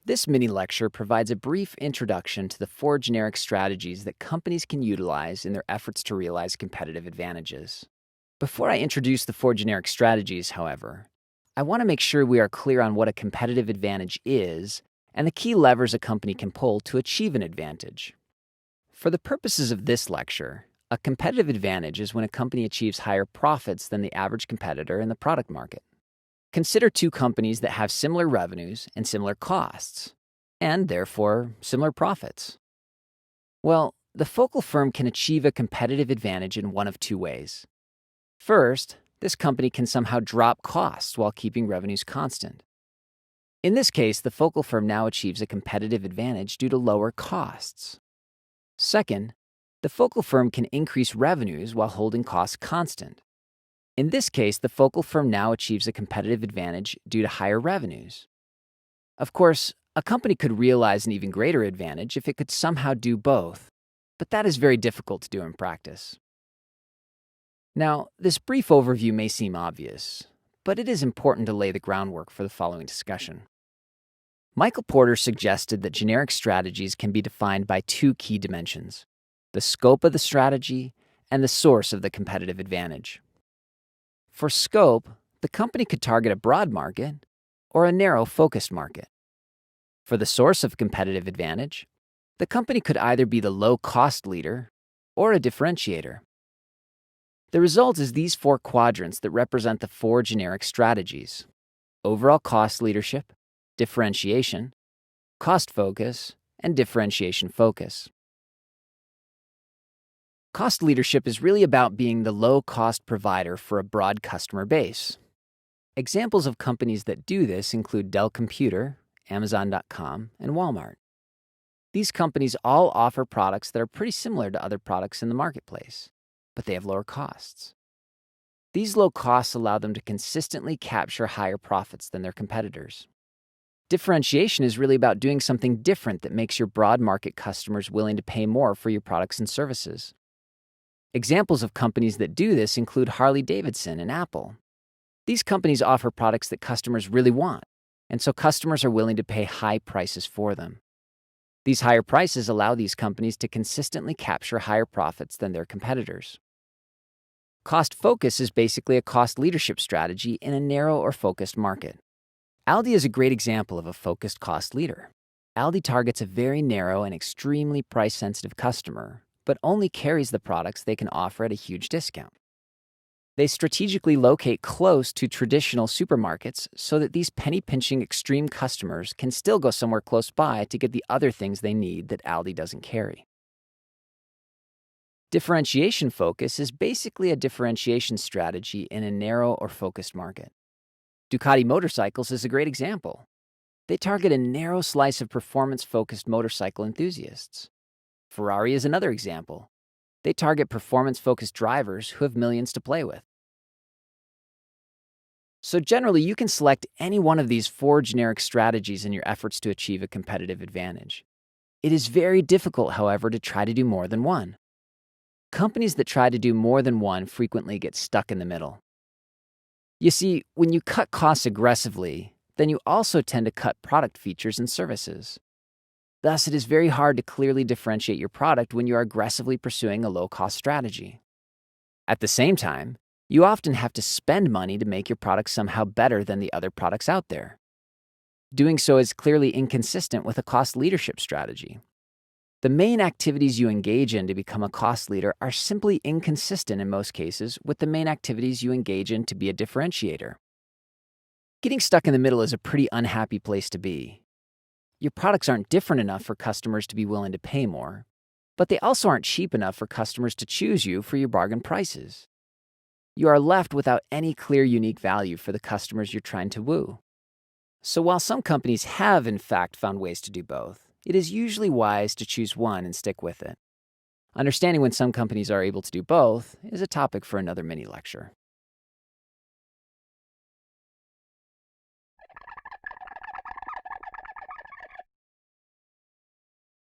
This mini lecture provides a brief introduction to the four generic strategies that companies can utilize in their efforts to realize competitive advantages. Before I introduce the four generic strategies, however, I want to make sure we are clear on what a competitive advantage is and the key levers a company can pull to achieve an advantage. For the purposes of this lecture, a competitive advantage is when a company achieves higher profits than the average competitor in the product market. Consider two companies that have similar revenues and similar costs, and therefore similar profits. Well, the focal firm can achieve a competitive advantage in one of two ways. First, this company can somehow drop costs while keeping revenues constant. In this case, the focal firm now achieves a competitive advantage due to lower costs. Second, the focal firm can increase revenues while holding costs constant. In this case, the focal firm now achieves a competitive advantage due to higher revenues. Of course, a company could realize an even greater advantage if it could somehow do both, but that is very difficult to do in practice. Now, this brief overview may seem obvious, but it is important to lay the groundwork for the following discussion. Michael Porter suggested that generic strategies can be defined by two key dimensions: the scope of the strategy and the source of the competitive advantage. For scope, the company could target a broad market or a narrow, focused market. For the source of competitive advantage, the company could either be the low-cost leader or a differentiator. The result is these four quadrants that represent the four generic strategies: overall cost leadership, differentiation, cost focus, and differentiation focus. Cost leadership is really about being the low-cost provider for a broad customer base. Examples of companies that do this include Dell Computer, Amazon.com, and Walmart. These companies all offer products that are pretty similar to other products in the marketplace, but they have lower costs. These low costs allow them to consistently capture higher profits than their competitors. Differentiation is really about doing something different that makes your broad market customers willing to pay more for your products and services. Examples of companies that do this include Harley-Davidson and Apple. These companies offer products that customers really want, and so customers are willing to pay high prices for them. These higher prices allow these companies to consistently capture higher profits than their competitors. Cost focus is basically a cost leadership strategy in a narrow or focused market. Aldi is a great example of a focused cost leader. Aldi targets a very narrow and extremely price-sensitive customer, but only carries the products they can offer at a huge discount. They strategically locate close to traditional supermarkets so that these penny-pinching extreme customers can still go somewhere close by to get the other things they need that Aldi doesn't carry. Differentiation focus is basically a differentiation strategy in a narrow or focused market. Ducati motorcycles is a great example. They target a narrow slice of performance-focused motorcycle enthusiasts. Ferrari is another example. They target performance-focused drivers who have millions to play with. So generally, you can select any one of these four generic strategies in your efforts to achieve a competitive advantage. It is very difficult, however, to try to do more than one. Companies that try to do more than one frequently get stuck in the middle. You see, when you cut costs aggressively, then you also tend to cut product features and services. Thus, it is very hard to clearly differentiate your product when you are aggressively pursuing a low-cost strategy. At the same time, you often have to spend money to make your product somehow better than the other products out there. Doing so is clearly inconsistent with a cost leadership strategy. The main activities you engage in to become a cost leader are simply inconsistent in most cases with the main activities you engage in to be a differentiator. Getting stuck in the middle is a pretty unhappy place to be. Your products aren't different enough for customers to be willing to pay more, but they also aren't cheap enough for customers to choose you for your bargain prices. You are left without any clear, unique value for the customers you're trying to woo. So while some companies have, in fact, found ways to do both, it is usually wise to choose one and stick with it. Understanding when some companies are able to do both is a topic for another mini lecture.